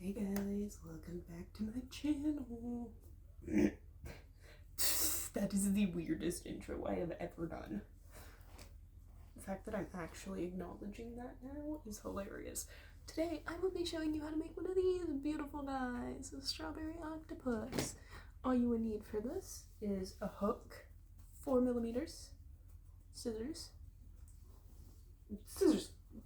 Hey guys, welcome back to my channel. That is the weirdest intro I have ever done. The fact that I'm actually acknowledging that now is hilarious. Today I will be showing you how to make one of these beautiful guys, a strawberry octopus. All you would need for this is a hook, 4mm, scissors,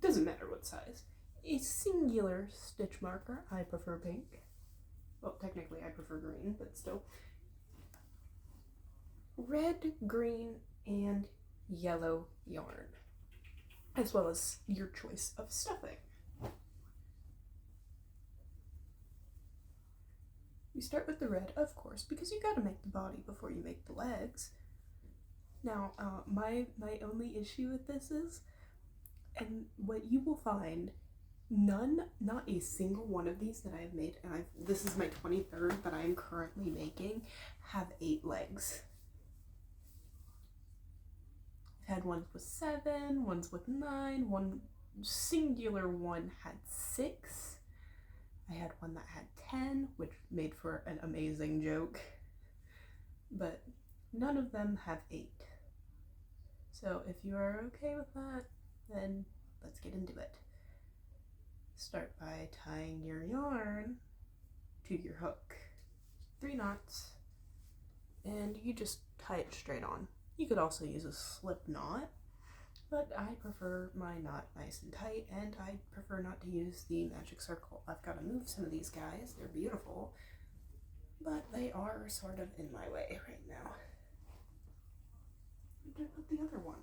doesn't matter what size, a singular stitch marker, I prefer pink, well technically I prefer green, but still, red, green, and yellow yarn, as well as your choice of stuffing. You start with the red, of course, because you gotta make the body before you make the legs. Now, my only issue with this is, and what you will find, not a single one of these that I have made, and this is my 23rd that I am currently making, have 8 legs. I've had ones with 7, ones with 9, one singular one had 6. I had one that had 10, which made for an amazing joke, but none of them have 8. So if you are okay with that, then let's get into it. Start by tying your yarn to your hook, 3 knots, and you just tie it straight on. You could also use a slip knot, but I prefer my knot nice and tight, and I prefer not to use the magic circle. I've got to move some of these guys. They're beautiful, but they are sort of in my way right now. Where did I put the other one?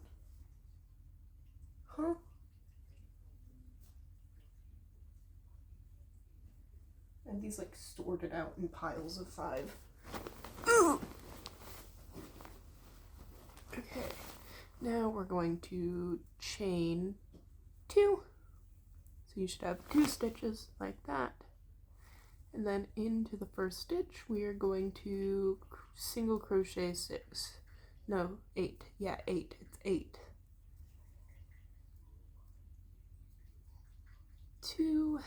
Huh? And these like stored it out in piles of 5. Okay, now we're going to chain 2. So you should have 2 stitches like that. And then into the first stitch, we are going to single crochet 6. No, 8. Yeah, 8. It's 8. 2,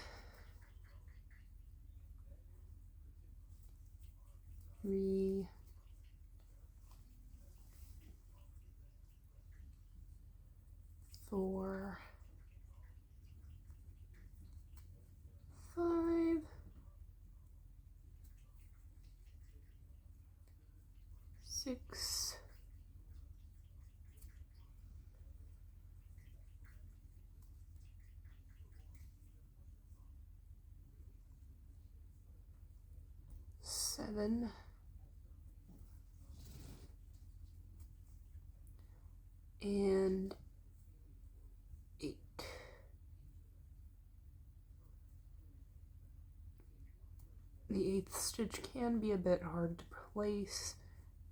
3, 4, 5, 6, 7, and 8. The 8th stitch can be a bit hard to place,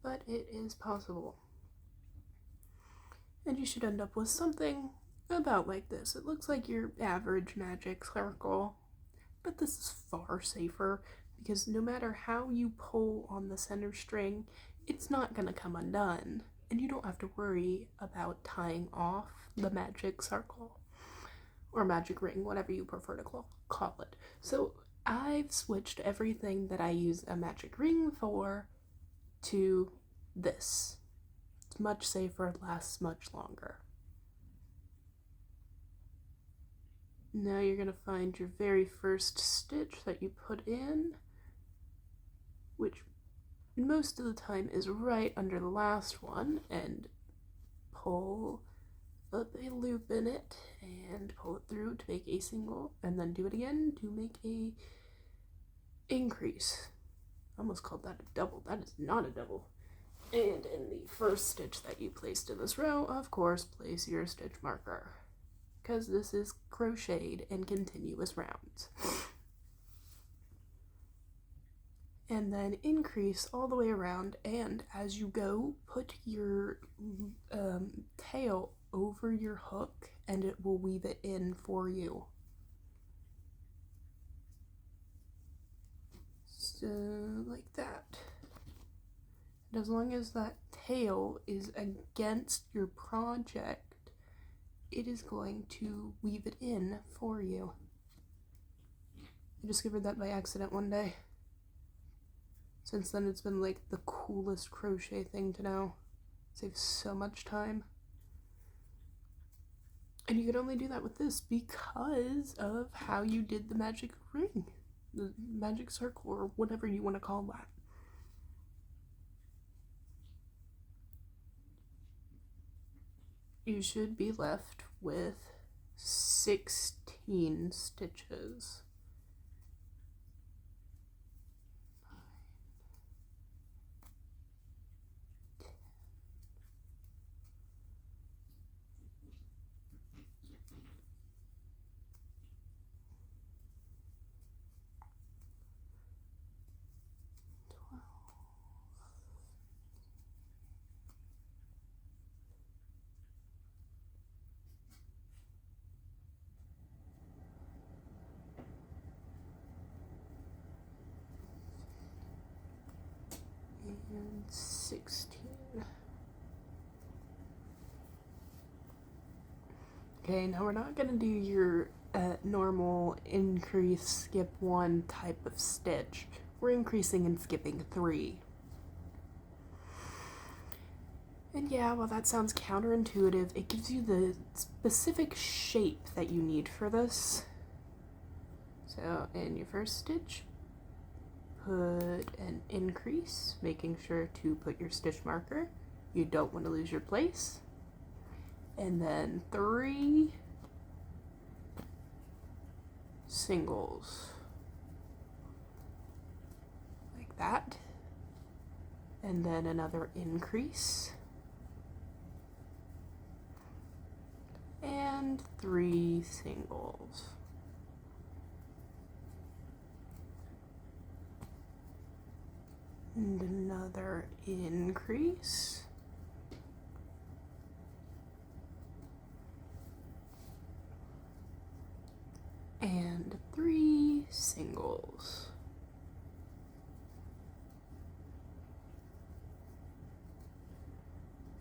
but it is possible. And you should end up with something about like this. It looks like your average magic circle, but this is far safer because no matter how you pull on the center string, it's not going to come undone, and you don't have to worry about tying off the magic circle or magic ring, whatever you prefer to call it. So I've switched everything that I use a magic ring for to this. It's much safer, lasts much longer. Now you're going to find your very first stitch that you put in, which most of the time is right under the last one, and pull up a loop in it and pull it through to make a single, and then do it again to make a increase. I almost called that a double. That is not a double. And in the first stitch that you placed in this row, of course, place your stitch marker, because this is crocheted in continuous rounds. And then increase all the way around, and as you go, put your tail over your hook and it will weave it in for you. So like that. And as long as that tail is against your project, it is going to weave it in for you. I discovered that by accident one day. Since then it's been like the coolest crochet thing to know. Saves so much time. And you could only do that with this because of how you did the magic ring. The magic circle, or whatever you want to call that. You should be left with 16 stitches. And 16. Okay, now we're not going to do your normal increase, skip 1 type of stitch. We're increasing and skipping 3. And yeah, while that sounds counterintuitive, it gives you the specific shape that you need for this. So in your first stitch, put an increase, making sure to put your stitch marker. You don't want to lose your place. And then 3 singles, like that. And then another increase. And 3 singles. And another increase. And 3 singles.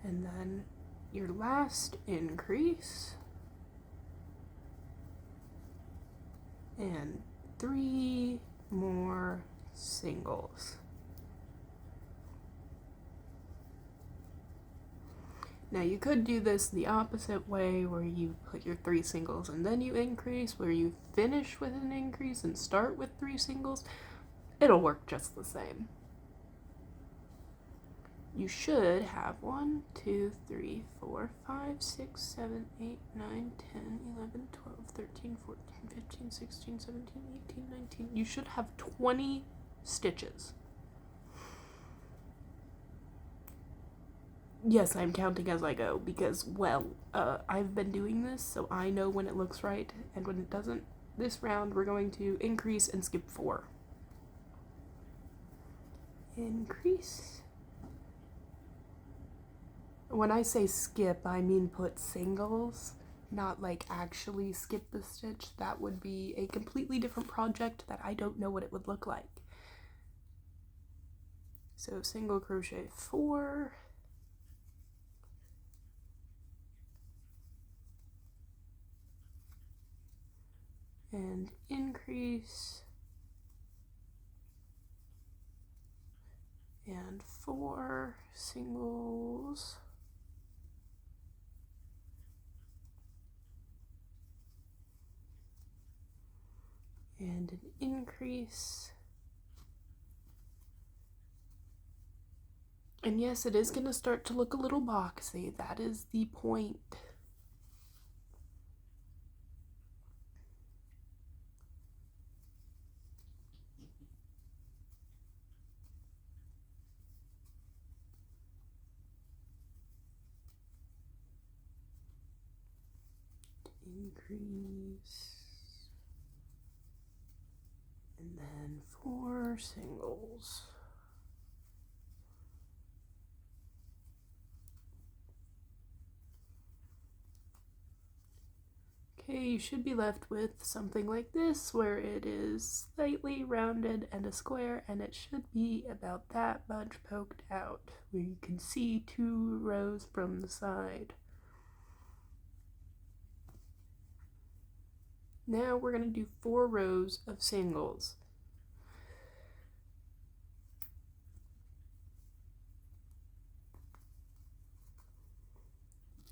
And then your last increase. And 3 more singles. Now you could do this the opposite way, where you put your 3 singles and then you increase, where you finish with an increase and start with 3 singles. It'll work just the same. You should have 1, 2, 3, 4, 5, 6, 7, 8, 9, 10, 11, 12, 13, 14, 15, 16, 17, 18, 19. You should have 20 stitches. Yes, I'm counting as I go because, well, I've been doing this, so I know when it looks right and when it doesn't. This round, we're going to increase and skip 4. Increase. When I say skip, I mean put singles, not like actually skip the stitch. That would be a completely different project that I don't know what it would look like. So single crochet 4. And increase, and 4 singles, and an increase. And yes, it is going to start to look a little boxy. That is the point. Increase, and then 4 singles. Okay, you should be left with something like this, where it is slightly rounded and a square, and it should be about that much poked out, where you can see 2 rows from the side. Now we're going to do 4 rows of singles.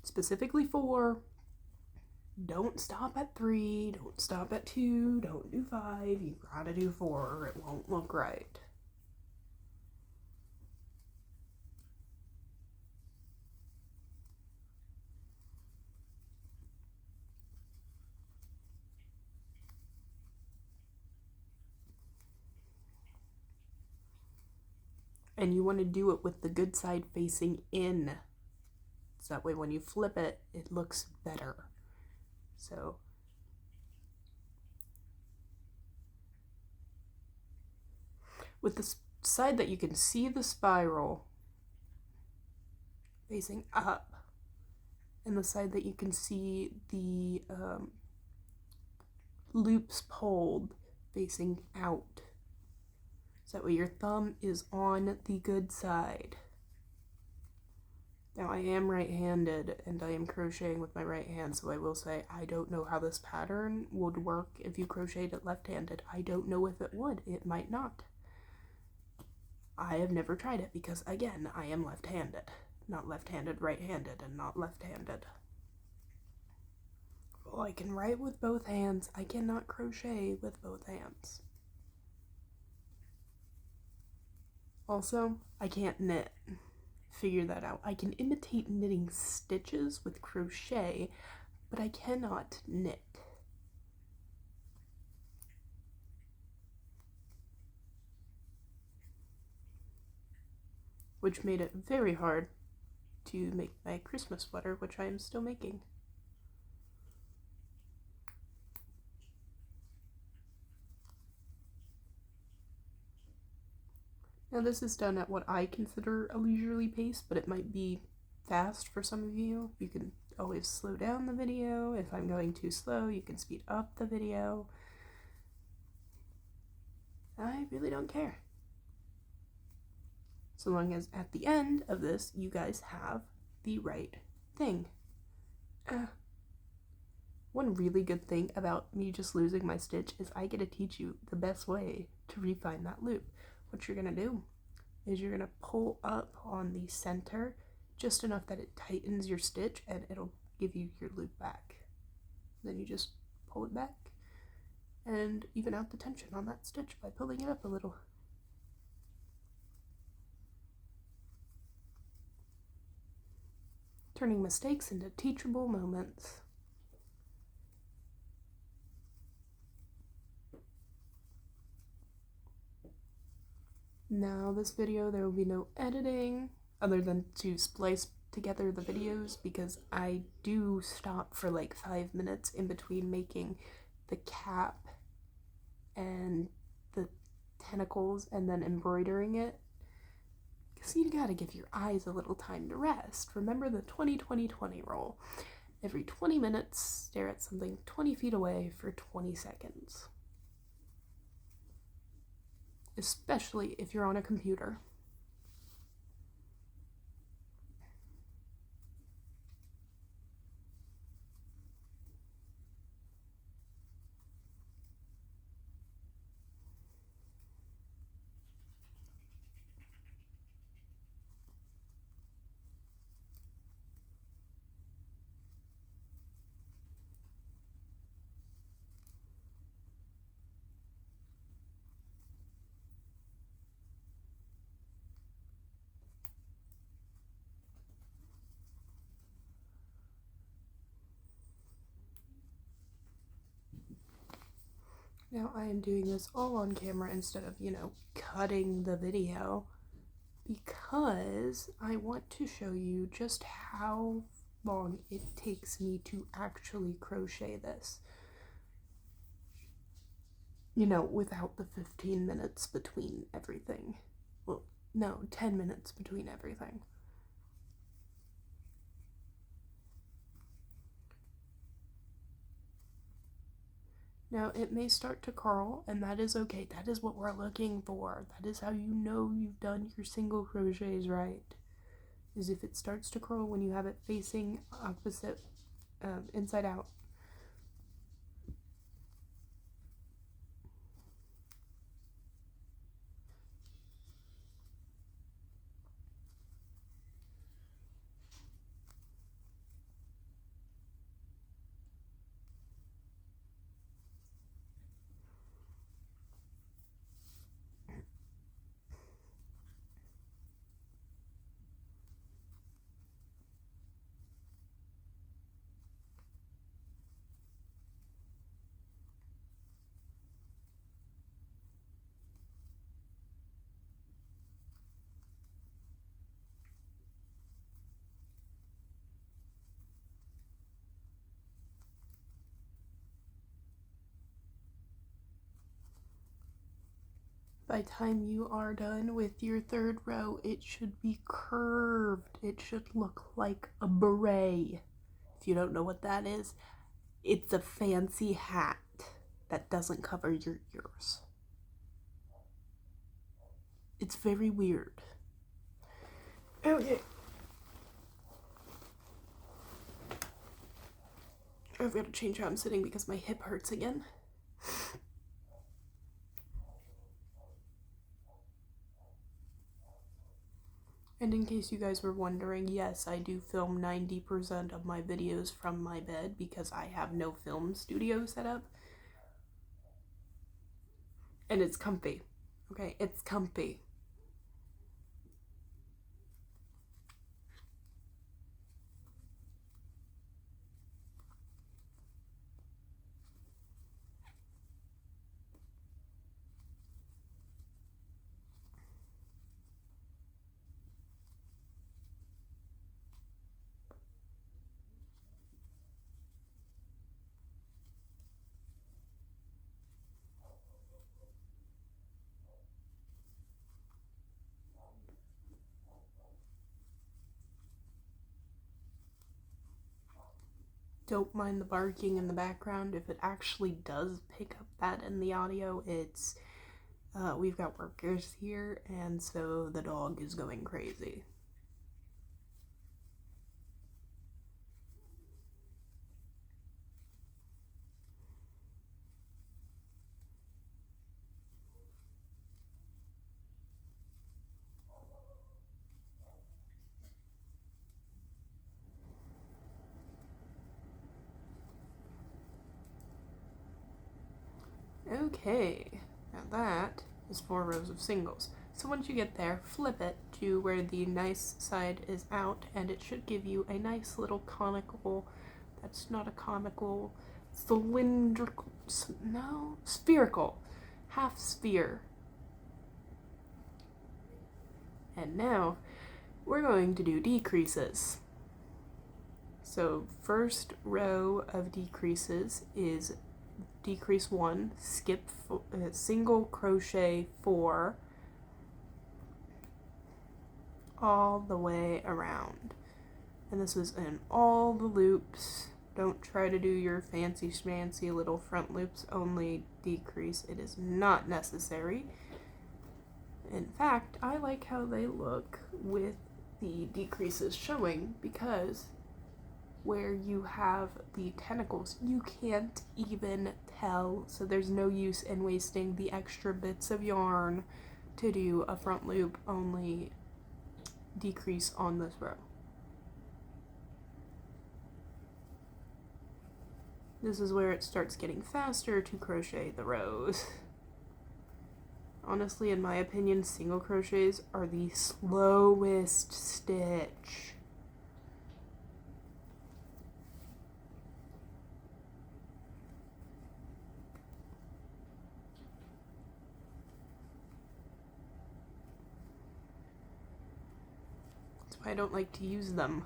Specifically 4. Don't stop at 3, don't stop at 2, don't do 5, you gotta do 4 or it won't look right. And you want to do it with the good side facing in. So that way when you flip it, it looks better. So with the side that you can see the spiral facing up, and the side that you can see the loops pulled facing out. So that way your thumb is on the good side. Now I am right-handed and I am crocheting with my right hand, so I will say I don't know how this pattern would work if you crocheted it left-handed. I don't know if it would. It might not. I have never tried it because, again, I am left-handed. Not left-handed, right-handed, and not left-handed. Well, I can write with both hands. I cannot crochet with both hands. Also, I can't knit. Figure that out. I can imitate knitting stitches with crochet, but I cannot knit. Which made it very hard to make my Christmas sweater, which I am still making. Now this is done at what I consider a leisurely pace, but it might be fast for some of you. You can always slow down the video. If I'm going too slow, you can speed up the video. I really don't care. So long as at the end of this, you guys have the right thing. One really good thing about me just losing my stitch is I get to teach you the best way to refine that loop. What you're going to do is you're going to pull up on the center just enough that it tightens your stitch and it'll give you your loop back. Then you just pull it back and even out the tension on that stitch by pulling it up a little. Turning mistakes into teachable moments. Now this video, there will be no editing other than to splice together the videos because I do stop for like 5 minutes in between making the cap and the tentacles and then embroidering it. Because you gotta give your eyes a little time to rest. Remember the 20-20-20 rule. Every 20 minutes, stare at something 20 feet away for 20 seconds. Especially if you're on a computer. Now I am doing this all on camera instead of, cutting the video because I want to show you just how long it takes me to actually crochet this. Without the 15 minutes between everything. Well, no, 10 minutes between everything. Now, it may start to curl, and that is okay. That is what we're looking for. That is how you know you've done your single crochets right. Is if it starts to curl when you have it facing opposite, inside out. By the time you are done with your third row, it should be curved. It should look like a beret. If you don't know what that is, it's a fancy hat that doesn't cover your ears. It's very weird. Okay. I've got to change how I'm sitting because my hip hurts again. And in case you guys were wondering, yes, I do film 90% of my videos from my bed because I have no film studio set up. And it's comfy. Okay, it's comfy. Don't mind the barking in the background. If it actually does pick up that in the audio, it's we've got workers here, and so the dog is going crazy. Okay, now that is 4 rows of singles. So once you get there, flip it to where the nice side is out, and it should give you a nice little conical, that's not a conical, cylindrical, no, spherical, half sphere. And now we're going to do decreases. So first row of decreases is decrease 1, skip single crochet 4 all the way around, and this is in all the loops. Don't try to do your fancy schmancy little front loops only decrease. It is not necessary. In fact, I like how they look with the decreases showing, because where you have the tentacles, you can't even tell, so there's no use in wasting the extra bits of yarn to do a front loop only decrease on this row. This is where it starts getting faster to crochet the rows. Honestly, in my opinion, single crochets are the slowest stitch. I don't like to use them.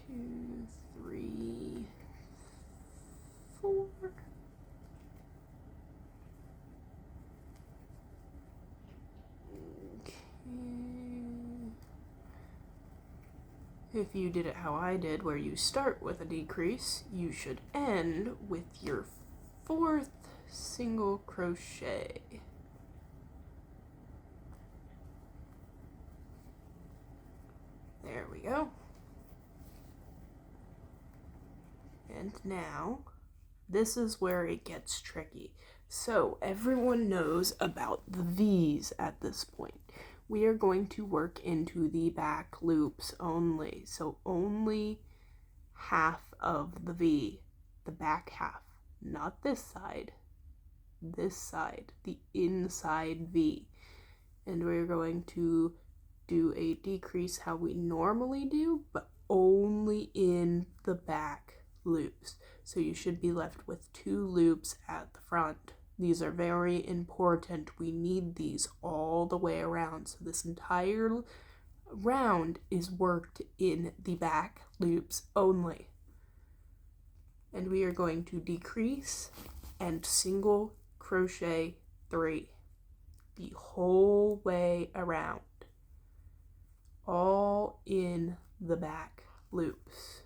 2, 3, 4. Okay. If you did it how I did, where you start with a decrease, you should end with your 4th single crochet. There we go. And now, this is where it gets tricky. So, everyone knows about the V's at this point. We are going to work into the back loops only. So, only half of the V, the back half, not this side, the inside V. And we're going to do a decrease how we normally do, but only in the back loops. So you should be left with 2 loops at the front. These are very important. We need these all the way around. So this entire round is worked in the back loops only. And we are going to decrease and single crochet 3 the whole way around, all in the back loops.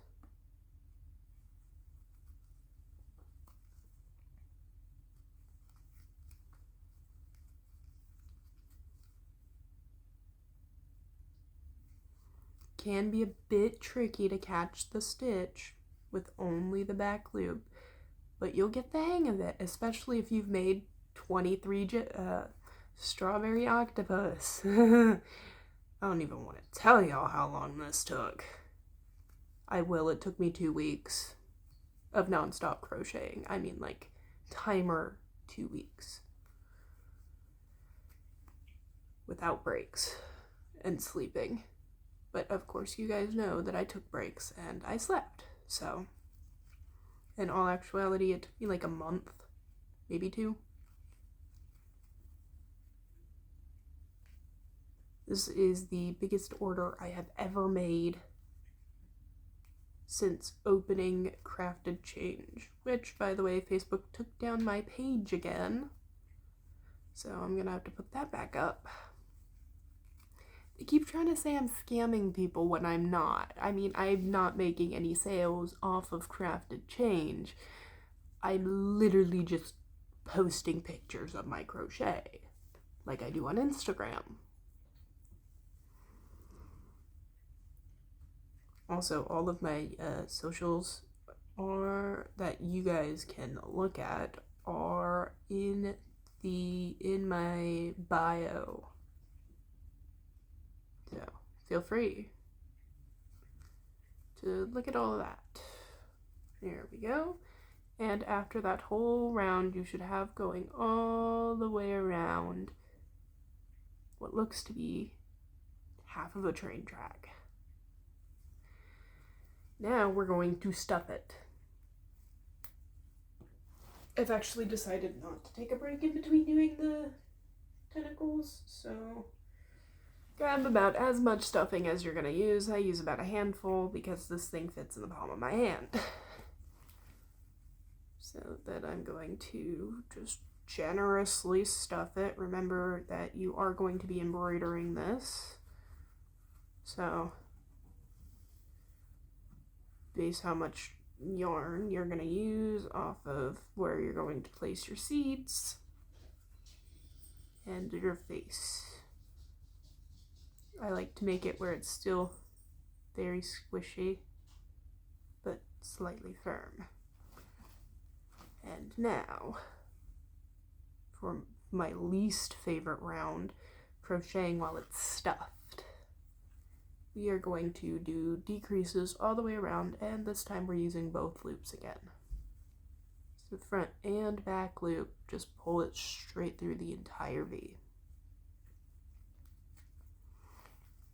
Can be a bit tricky to catch the stitch with only the back loop, but you'll get the hang of it, especially if you've made 23 strawberry octopus. I don't even want to tell y'all how long this took. I will. It took me 2 weeks of nonstop crocheting. I mean, like, timer 2 weeks. Without breaks and sleeping. But of course, you guys know that I took breaks and I slept. So, in all actuality, it took me like a month, maybe 2. This is the biggest order I have ever made since opening Crafted Change, which, by the way, Facebook took down my page again. So I'm gonna have to put that back up. They keep trying to say I'm scamming people when I'm not. I mean, I'm not making any sales off of Crafted Change. I'm literally just posting pictures of my crochet, like I do on Instagram. Also, all of my socials that you guys can look at are in my bio. So feel free to look at all of that. There we go. And after that whole round, you should have going all the way around what looks to be half of a train track. Now we're going to stuff it. I've actually decided not to take a break in between doing the tentacles, so grab about as much stuffing as you're going to use. I use about a handful because this thing fits in the palm of my hand. So that I'm going to just generously stuff it. Remember that you are going to be embroidering this. So base how much yarn you're going to use off of where you're going to place your seeds and your face. I like to make it where it's still very squishy but slightly firm. And now for my least favorite round, crocheting while it's stuffed. We are going to do decreases all the way around, and this time we're using both loops again. So front and back loop, just pull it straight through the entire V.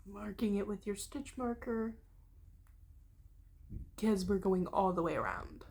Marking it with your stitch marker, because we're going all the way around.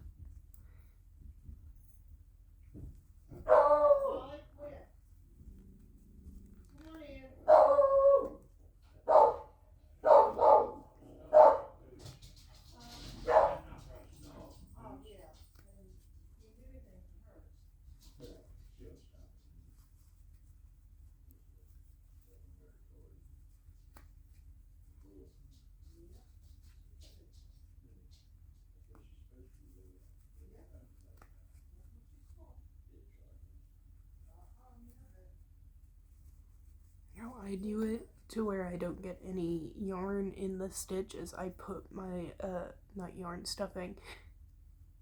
How I do it to where I don't get any yarn in the stitch is I put my, not yarn, stuffing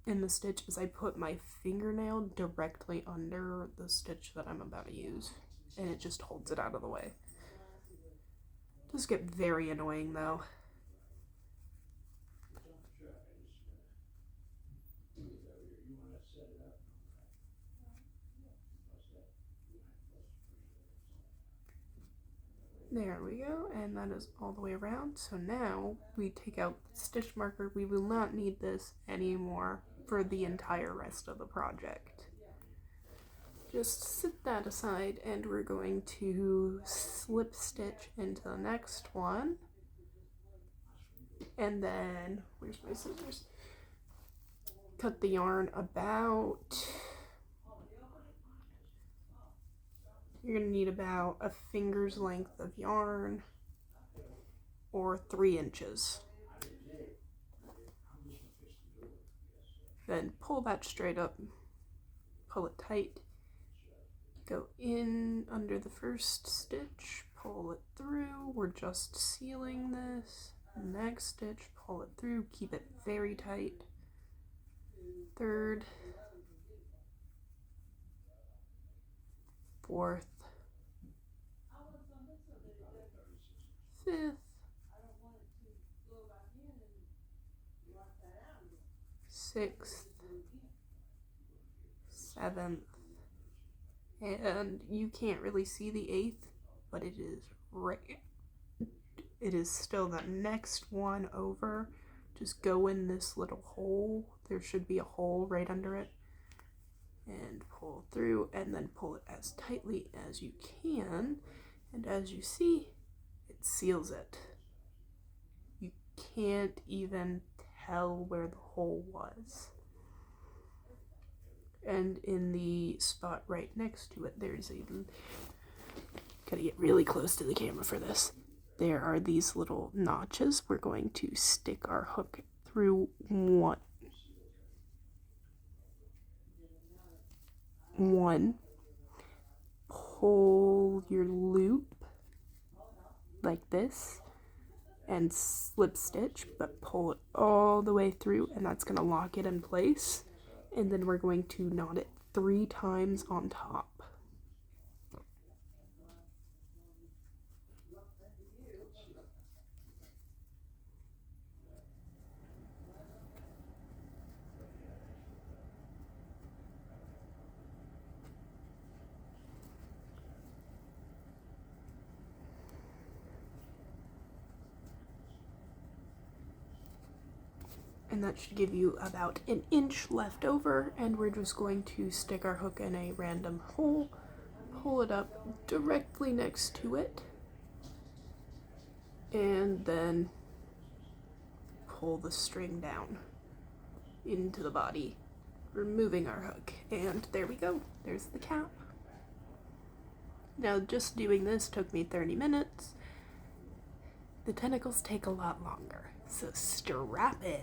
in the stitch is I put my fingernail directly under the stitch that I'm about to use, and it just holds it out of the way. It does get very annoying though. There we go, and that is all the way around. So now we take out the stitch marker. We will not need this anymore for the entire rest of the project. Just set that aside, and we're going to slip stitch into the next one. And then, where's my scissors? Cut the yarn about You're gonna need about a finger's length of yarn or 3 inches. Then pull that straight up, pull it tight, go in under the first stitch, pull it through, we're just sealing this. Next stitch, pull it through, keep it very tight. Third, fourth, fifth, sixth, seventh, and you can't really see the 8th, but it is right. It is still the next one over. Just go in this little hole. There should be a hole right under it. And pull through, and then pull it as tightly as you can. And as you see, it seals it. You can't even tell where the hole was. And in the spot right next to it, there's a... Gotta get really close to the camera for this. There are these little notches. We're going to stick our hook through one, pull your loop like this and slip stitch, but pull it all the way through, and that's going to lock it in place. And then we're going to knot it 3 times on top. And that should give you about 1 inch left over, and we're just going to stick our hook in a random hole, pull it up directly next to it, and then pull the string down into the body, removing our hook, and there we go. There's the cap. Now, just doing this took me 30 minutes. The tentacles take a lot longer, so strap in.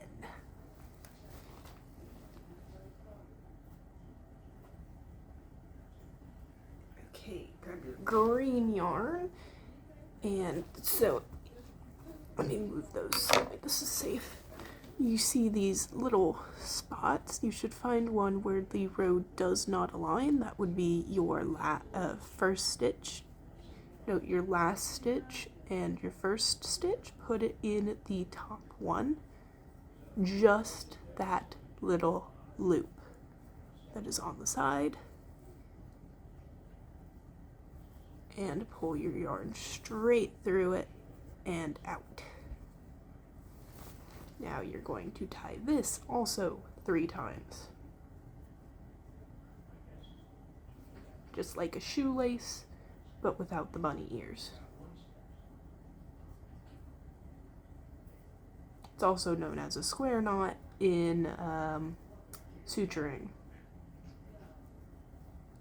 Okay, grab your green yarn, and so let me move those so that this is safe. You see these little spots. You should find one where the row does not align. That would be your first stitch. No, your last stitch and your first stitch. Put it in the top one. Just that little loop that is on the side. And pull your yarn straight through it and out. Now you're going to tie this also 3 times. Just like a shoelace, but without the bunny ears. It's also known as a square knot in suturing.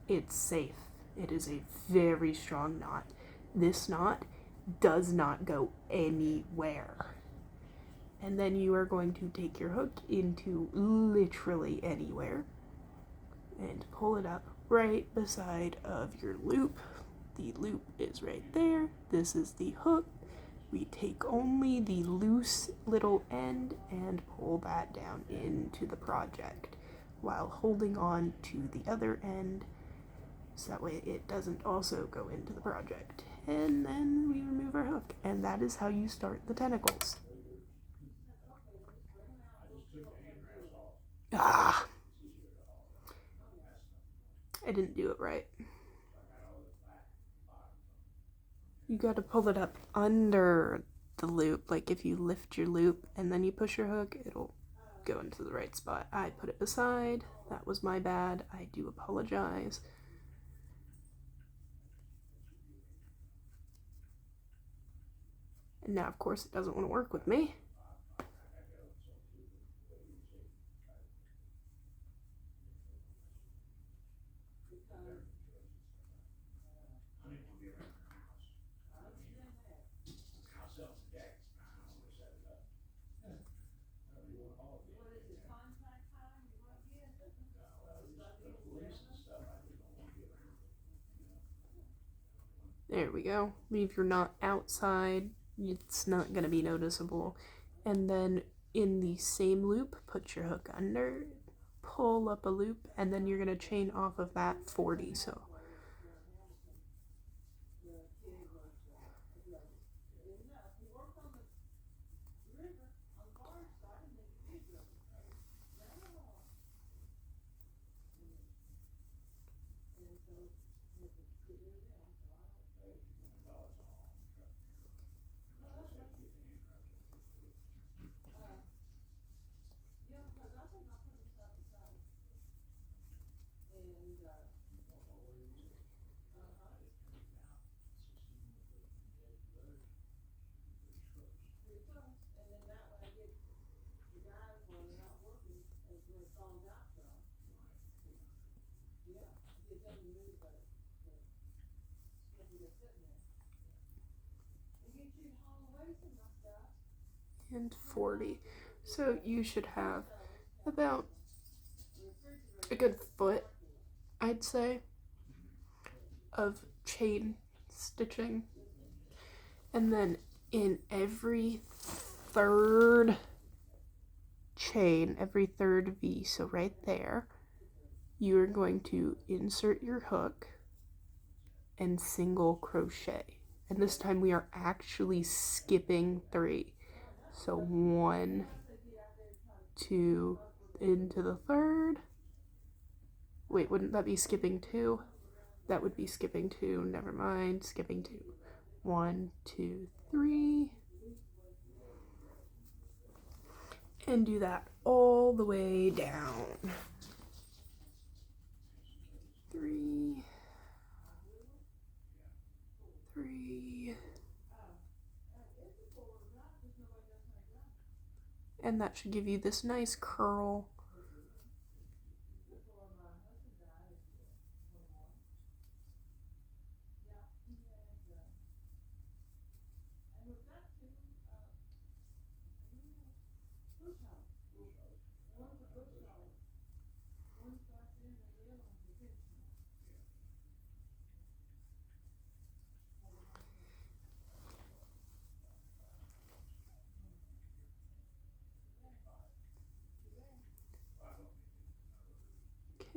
It's safe. It is a very strong knot. This knot does not go anywhere. And then you are going to take your hook into literally anywhere and pull it up right beside of your loop. The loop is right there. This is the hook. We take only the loose little end and pull that down into the project while holding on to the other end, so that way it doesn't also go into the project. And then we remove our hook, and that is how you start the tentacles. Ah! I didn't do it right. You gotta pull it up under the loop. Like if you lift your loop and then you push your hook, it'll go into the right spot. I put it beside. That was my bad. I do apologize. And now, of course, it doesn't want to work with me. There we go. If you're not outside, it's not going to be noticeable. And then in the same loop, put your hook under, pull up a loop, and then you're going to chain off of that 40. So and 40. So you should have about a good foot, I'd say, of chain stitching. And then in every third chain, every third V, so right there, you're going to insert your hook and single crochet. And this time we are actually skipping 3. So 1, 2, into the third. Wait, wouldn't that be skipping 2? That would be skipping 2. Never mind, skipping 2. 1, 2, 3. And do that all the way down. 3, 3. And that should give you this nice curl.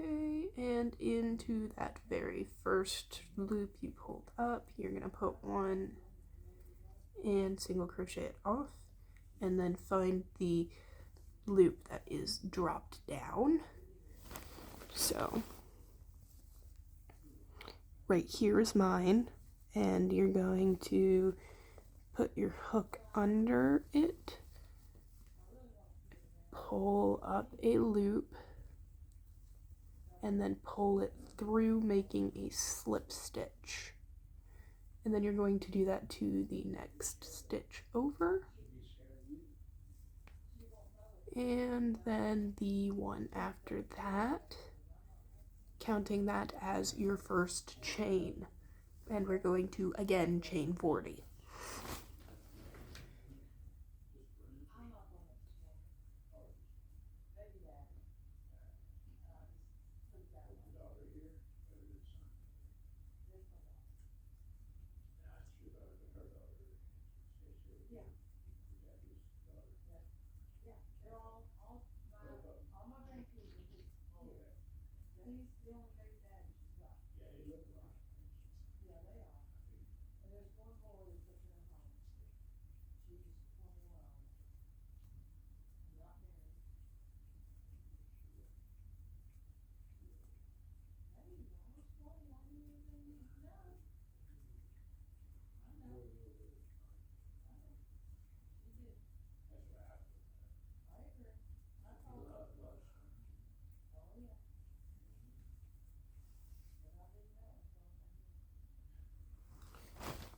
Okay, and into that very first loop you pulled up, you're going to put 1 and single crochet it off, and then find the loop that is dropped down. So right here is mine, and you're going to put your hook under it, pull up a loop, and then pull it through, making a slip stitch. And then you're going to do that to the next stitch over, and then the one after that, counting that as your first chain. And we're going to again chain 40.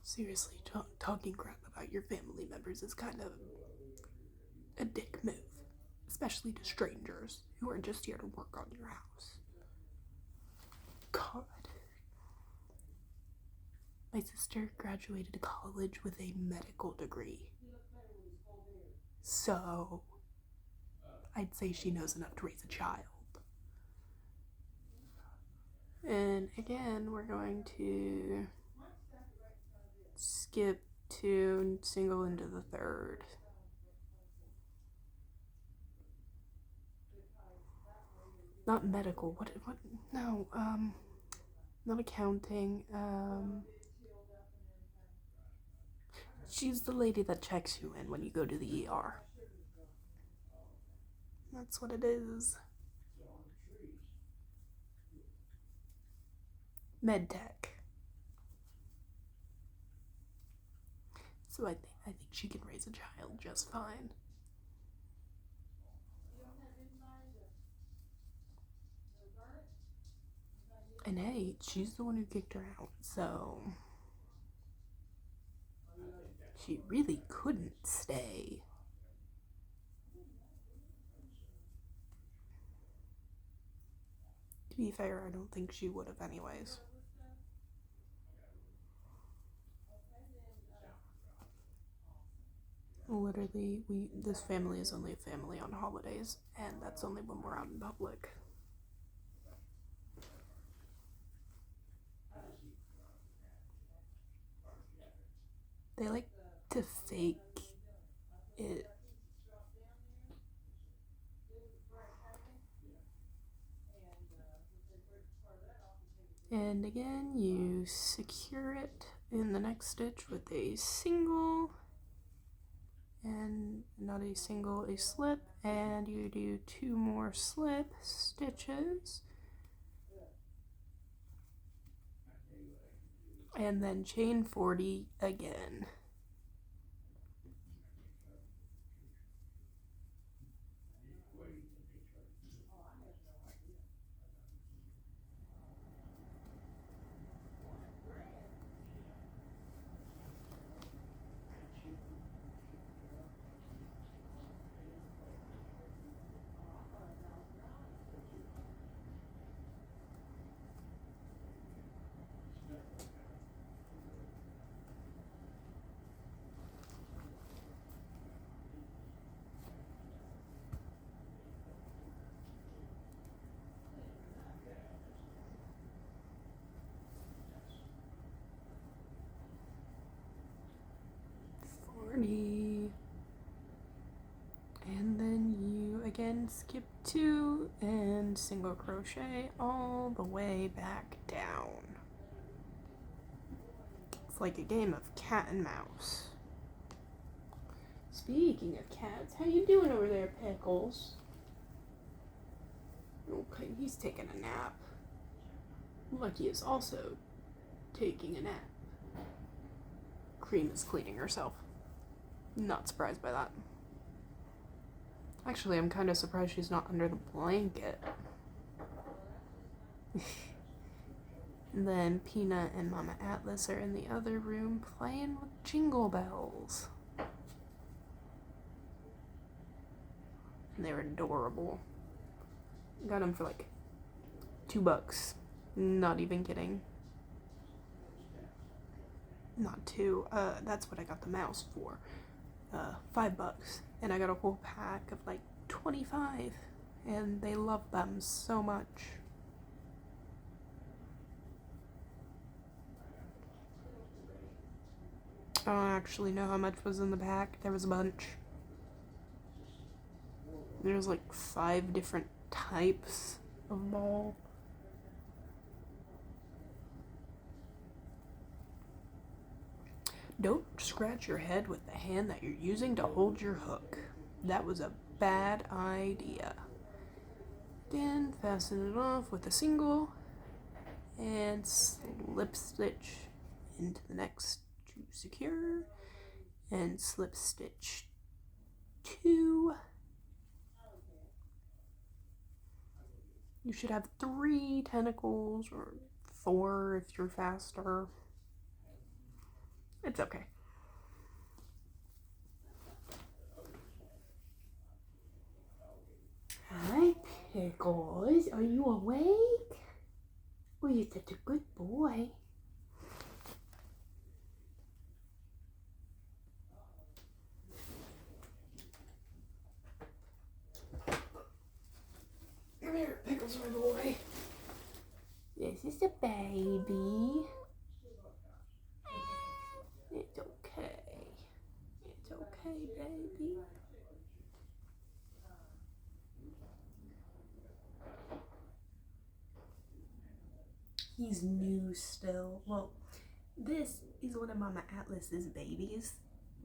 Seriously, talking crap about your family members is kind of a dick move, especially to strangers who are just here to work on your house. God. My sister graduated college with a medical degree. So, I'd say she knows enough to raise a child. And again, we're going to skip 2, single into the 3rd. Not medical. What? No. Not accounting. She's the lady that checks you in when you go to the ER. That's what it is. MedTech. So I think she can raise a child just fine. And hey, she's the one who kicked her out, so she really couldn't stay. To be fair, I don't think she would have anyways. Literally, this family is only a family on holidays, and that's only when we're out in public. They like to fake it. And again, you secure it in the next stitch with a single, and not a single, a slip, and you do 2 more slip stitches, and then chain 40 again. And then you again skip 2 and single crochet all the way back down. It's like a game of cat and mouse. Speaking of cats, how you doing over there, Pickles? Okay, he's taking a nap. Lucky is also taking a nap. Cream is cleaning herself. Not surprised by that. Actually, I'm kind of surprised she's not under the blanket. And then Peanut and Mama Atlas are in the other room playing with jingle bells. And they're adorable. Got them for like $2. Not even kidding. Not 2. That's what I got the mouse for. $5. And I got a whole pack of like 25. And they love them so much. I don't actually know how much was in the pack. There was a bunch. There's like 5 different types of ball. Don't scratch your head with the hand that you're using to hold your hook. That was a bad idea. Again, fasten it off with a single and slip stitch into the next to secure, and slip stitch 2. You should have 3 tentacles, or 4 if you're faster. It's okay. Hi, Pickles. Are you awake? Oh, you're such a good boy. Come here, Pickles, my boy. This is a baby. he's new still. Well, this is one of Mama Atlas's babies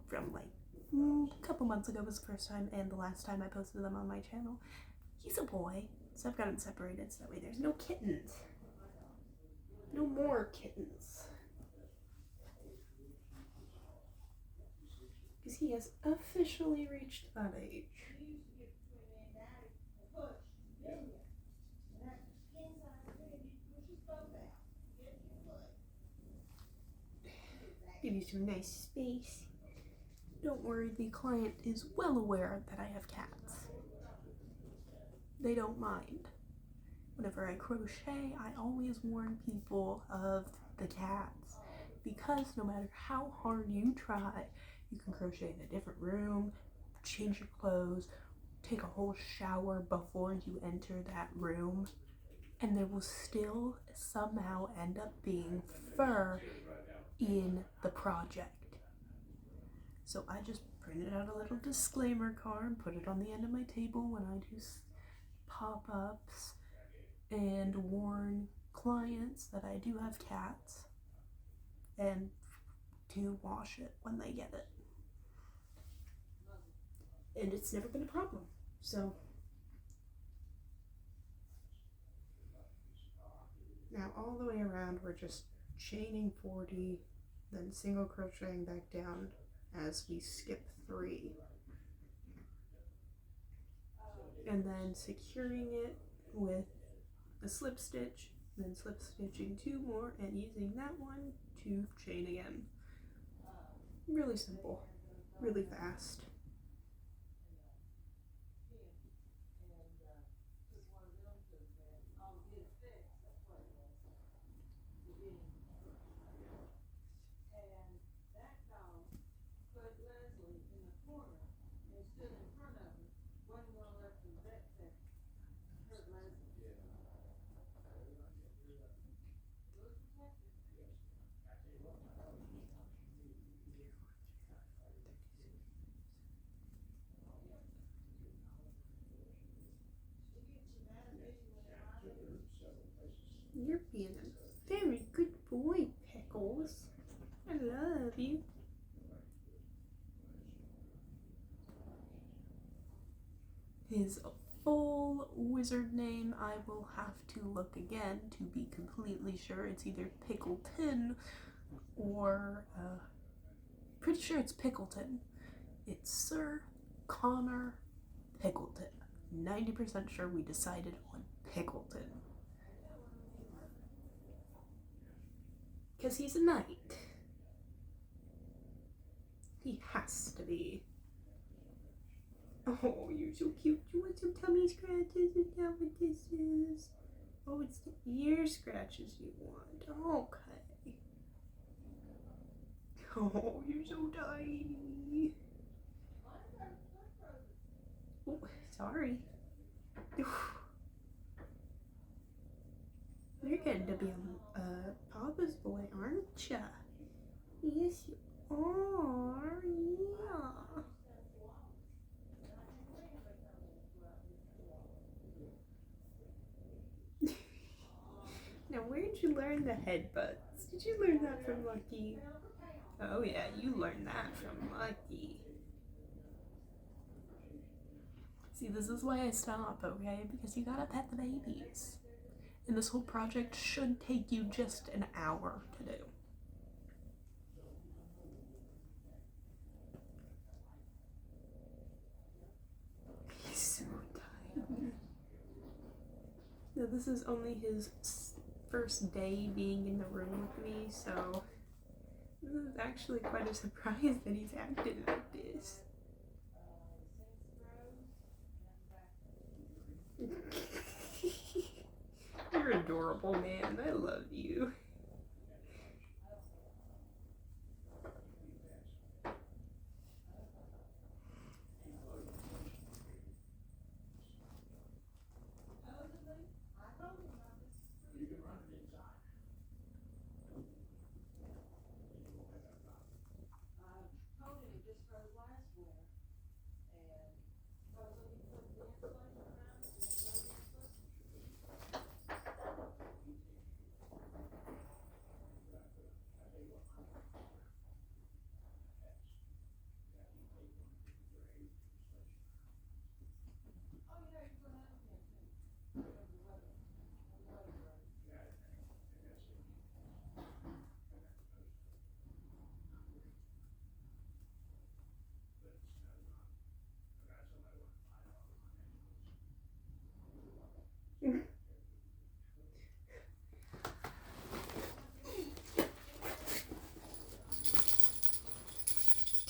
from like a couple months ago was the first time, and the last time I posted them on my channel. He's a boy, so I've got him separated so that way there's no kittens. No more kittens. Because he has officially reached that age. Give you some nice space. Don't worry, the client is well aware that I have cats. They don't mind. Whenever I crochet, I always warn people of the cats, because no matter how hard you try, you can crochet in a different room, change your clothes, take a whole shower before you enter that room, and there will still somehow end up being fur in the project. So I just printed out a little disclaimer card, put it on the end of my table when I do pop-ups, and warn clients that I do have cats and to wash it when they get it. And it's never been a problem. So now all the way around we're just chaining 40, then single crocheting back down as we skip 3, and then securing it with a slip stitch, then slip stitching 2 more and using that one to chain again. Really simple, really fast. You're being a very good boy, Pickles. I love you. His full wizard name, I will have to look again to be completely sure. It's either Pickleton or, pretty sure it's Pickleton. It's Sir Connor Pickleton. 90% sure we decided on Pickleton. Because he's a knight. He has to be. Oh, you're so cute. You want some tummy scratches? Is that what this is? Oh, it's the ear scratches you want. Okay. Oh, you're so tiny. Oh, sorry. You're getting to be a Papa's boy, aren't ya? Yes, you are. Yeah. Now, where did you learn the headbutts? Did you learn that from Lucky? Oh yeah, you learned that from Lucky. See, this is why I stop, okay? Because you gotta pet the babies. And this whole project should take you just an hour to do. He's so tiny. Now, this is only his first day being in the room with me, so this is actually quite a surprise that he's acting like this. You're adorable, man. I love you.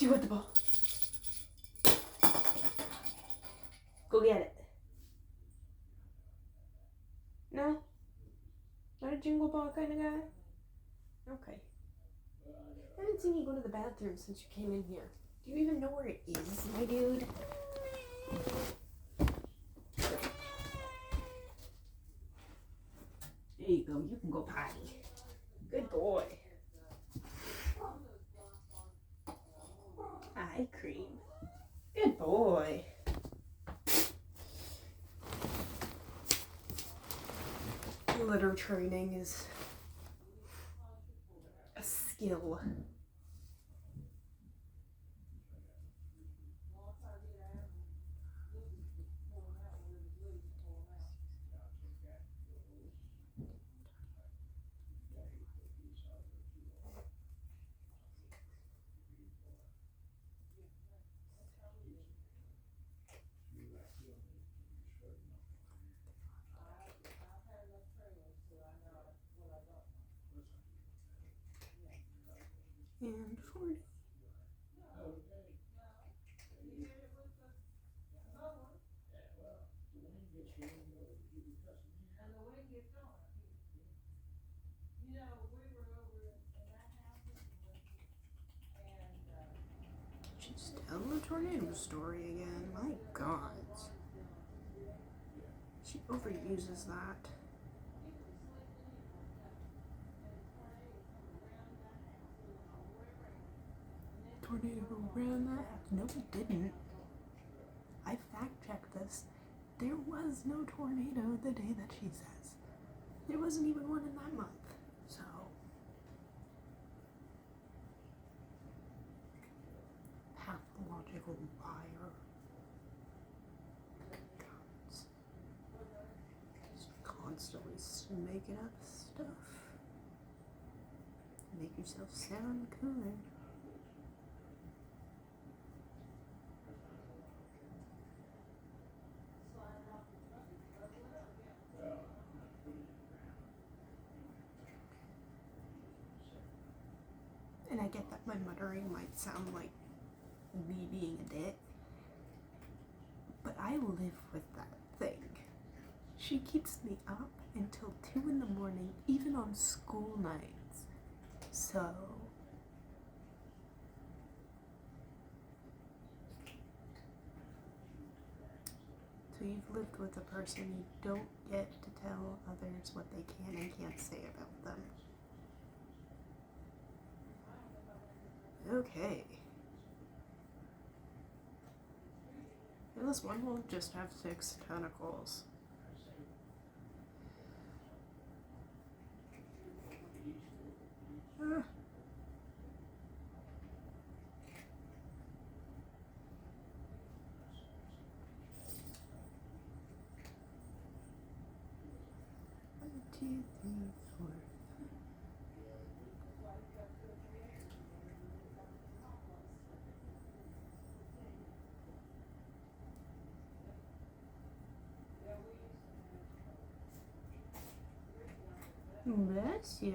You want the ball? Go get it. No? Not a jingle ball kind of guy? Okay. I haven't seen you go to the bathroom since you came in here. Do you even know where it is, my dude? There you go. You can go potty. Good boy. Hi, Cream. Good boy. Litter training is a skill. And 40. She's telling the tornado story again. My God. She overuses that. Tornado ran that? No, it didn't. I fact-checked this. There was no tornado the day that she says. There wasn't even one in that month. So, pathological liar. Just constantly making up stuff. Make yourself sound cooler. And I get that my muttering might sound like me being a dick, but I live with that thing. She keeps me up until 2 in the morning, even on school nights. So you've lived with a person, you don't get to tell others what they can and can't say about them. Okay. And this one will just have 6 tentacles. Ah. One, 2, 3, 4. Bless you.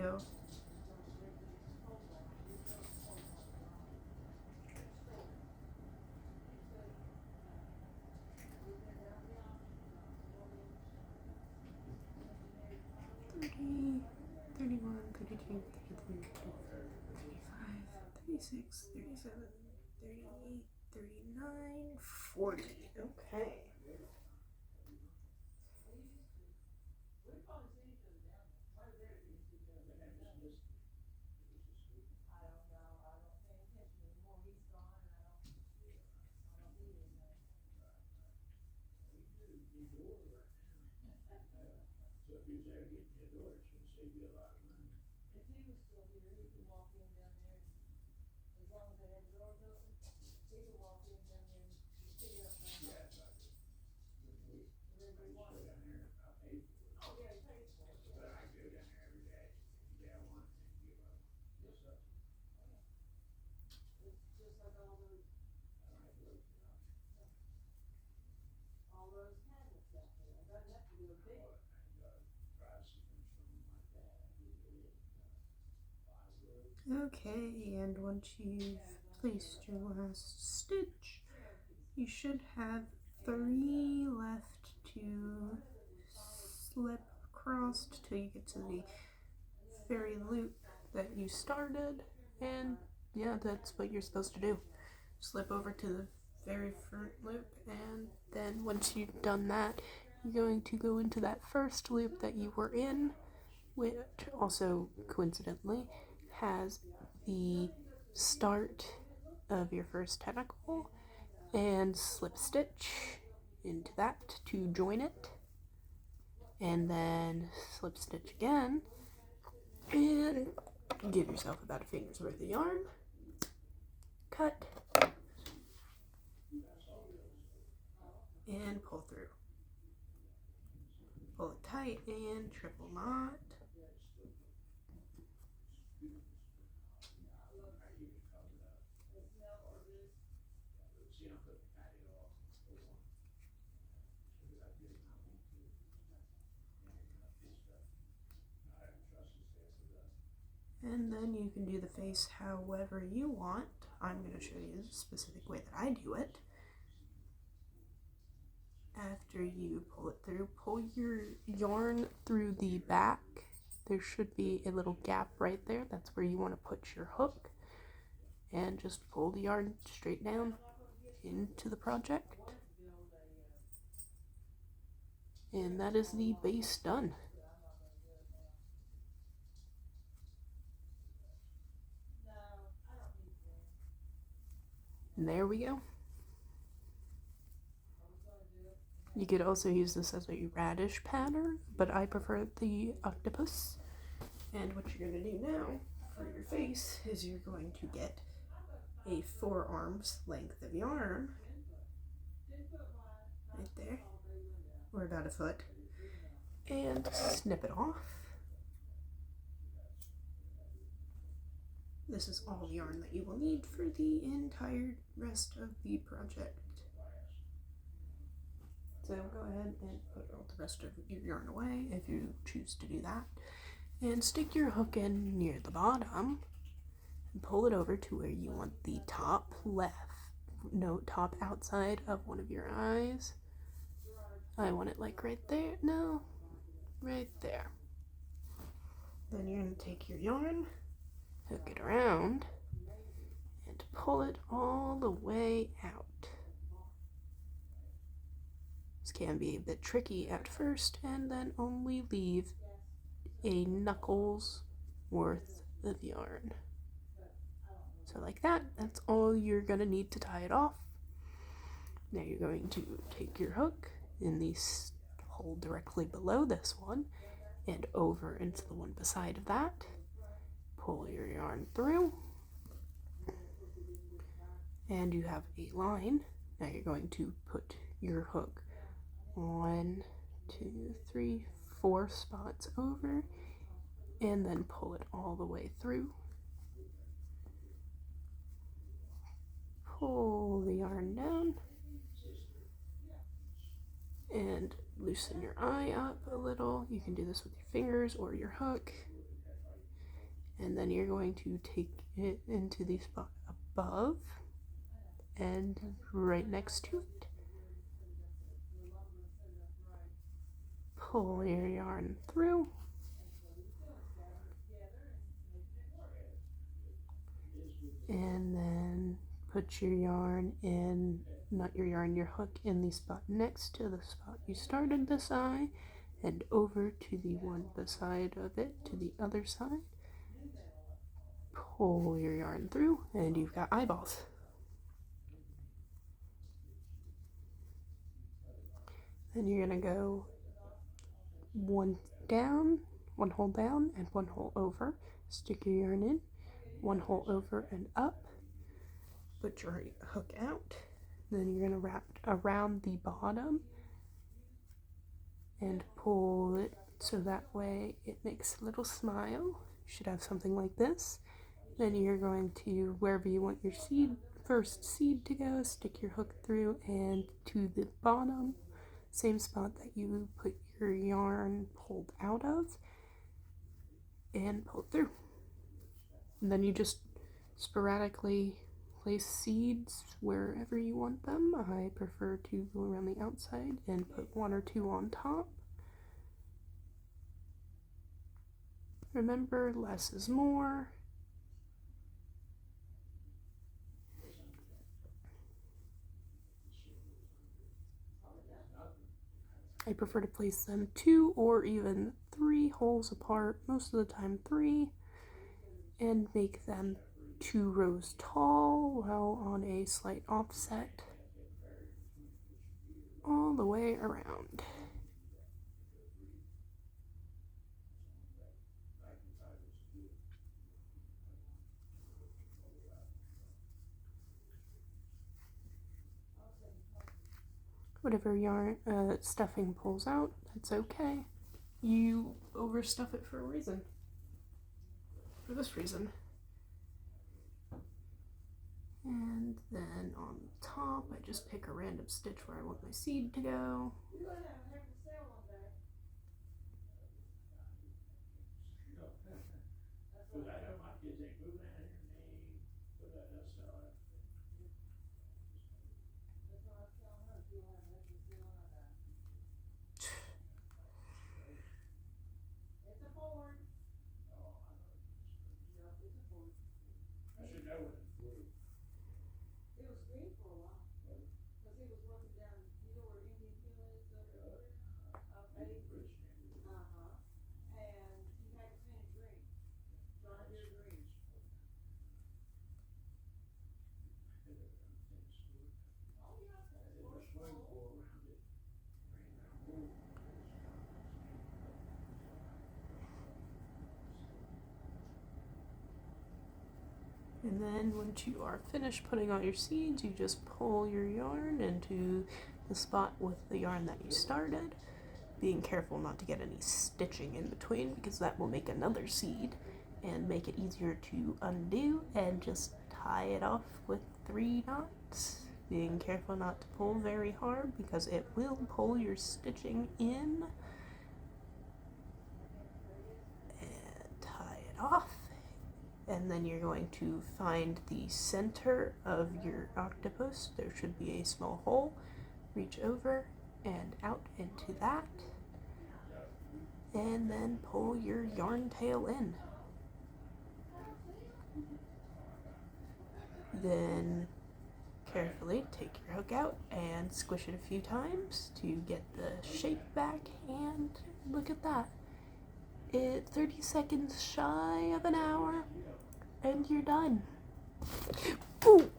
$30, $31, $32, $33, $35, $36, $37, $38, $39, $40. Okay. Okay, and once you've placed your last stitch, you should have 3 left to slip across till you get to the very loop that you started, and yeah, that's what you're supposed to do. Slip over to the very front loop, and then once you've done that, you're going to go into that first loop that you were in, which also coincidentally has the start of your first tentacle, and slip stitch into that to join it, and then slip stitch again and give yourself about a finger's worth of yarn, cut, and pull through. Pull it tight and triple knot. And then you can do the face however you want. I'm going to show you the specific way that I do it. After you pull it through, pull your yarn through the back. There should be a little gap right there. That's where you want to put your hook. And just pull the yarn straight down into the project. And that is the base done. And there we go. You could also use this as a radish pattern, but I prefer the octopus. And what you're going to do now for your face is you're going to get a 4 arms length of yarn, right there, or about a foot, and snip it off. This is all the yarn that you will need for the entire rest of the project. So go ahead and put all the rest of your yarn away if you choose to do that. And stick your hook in near the bottom and pull it over to where you want the top top outside of one of your eyes. I want it like right there. No, right there. Then you're going to take your yarn, hook it around, and pull it all the way out. This can be a bit tricky at first, and then only leave a knuckles worth of yarn. So like that, that's all you're going to need to tie it off. Now you're going to take your hook in the hole directly below this one and over into the one beside of that. Pull your yarn through, and you have a line. Now you're going to put your hook 1, 2, 3, 4 spots over, and then pull it all the way through. Pull the yarn down and loosen your eye up a little. You can do this with your fingers or your hook. And then you're going to take it into the spot above and right next to it. Pull your yarn through. And then put your yarn in, not your yarn, your hook in the spot next to the spot you started this eye, and over to the one beside of it to the other side. Pull your yarn through, and you've got eyeballs. Then you're going to go one hole down, and one hole over. Stick your yarn in, one hole over and up. Put your hook out. Then you're going to wrap around the bottom and pull it so that way it makes a little smile. You should have something like this. Then you're going to, wherever you want your first seed to go, stick your hook through and to the bottom, same spot that you put your yarn pulled out of, and pull it through. And then you just sporadically place seeds wherever you want them. I prefer to go around the outside and put 1 or 2 on top. Remember, less is more. I prefer to place them 2 or even 3 holes apart, most of the time 3, and make them 2 rows tall while on a slight offset all the way around. Whatever yarn stuffing pulls out, that's okay. You overstuff it for a reason. For this reason. And then on the top, I just pick a random stitch where I want my seed to go. And then once you are finished putting all your seeds, you just pull your yarn into the spot with the yarn that you started, being careful not to get any stitching in between because that will make another seed and make it easier to undo, and just tie it off with 3 knots, being careful not to pull very hard because it will pull your stitching in, and tie it off. And then you're going to find the center of your octopus. There should be a small hole. Reach over and out into that. And then pull your yarn tail in. Then carefully take your hook out and squish it a few times to get the shape back. And look at that. 30 seconds shy of an hour. And you're done. Ooh,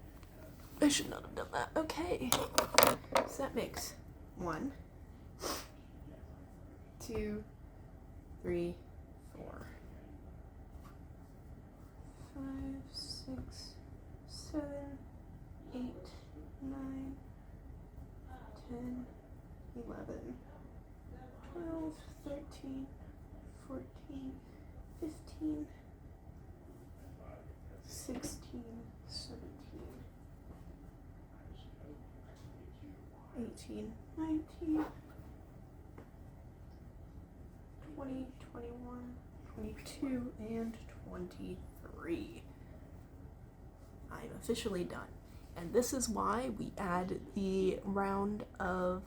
I should not have done that. Okay. So that makes 1, 2, 3, 4, 5, 6, 7, 8, 9, 10, 11, 12, 13, 14, 15, 16, 17, 18, 19, 20, 21, 22, and 23. I'm officially done. And this is why we add the round of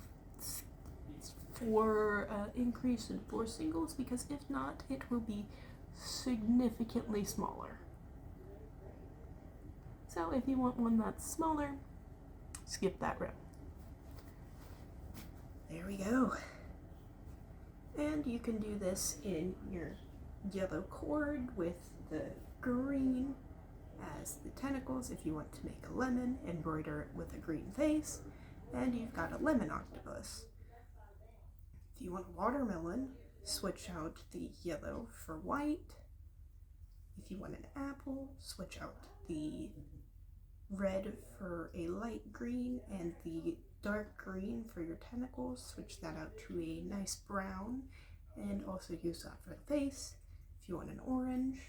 4 increase in 4 singles, because if not, it will be significantly smaller. So if you want one that's smaller, skip that row. There we go. And you can do this in your yellow cord with the green as the tentacles if you want to make a lemon, embroider it with a green face, and you've got a lemon octopus. If you want a watermelon, switch out the yellow for white. If you want an apple, switch out the red for a light green and the dark green for your tentacles. Switch that out to a nice brown and also use that for the face. If you want an orange,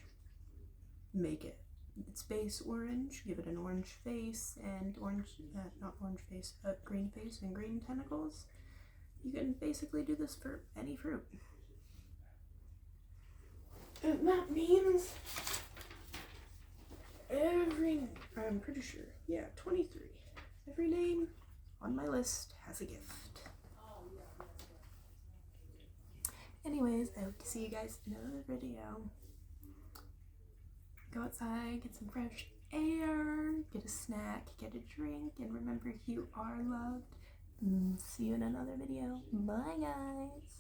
make it its base orange, give it an orange face and green face and green tentacles. You can basically do this for any fruit. And that means every I'm pretty sure. Yeah, 23. Every name on my list has a gift. Anyways, I hope to see you guys in another video. Go outside, get some fresh air, get a snack, get a drink, and remember you are loved. See you in another video. Bye, guys.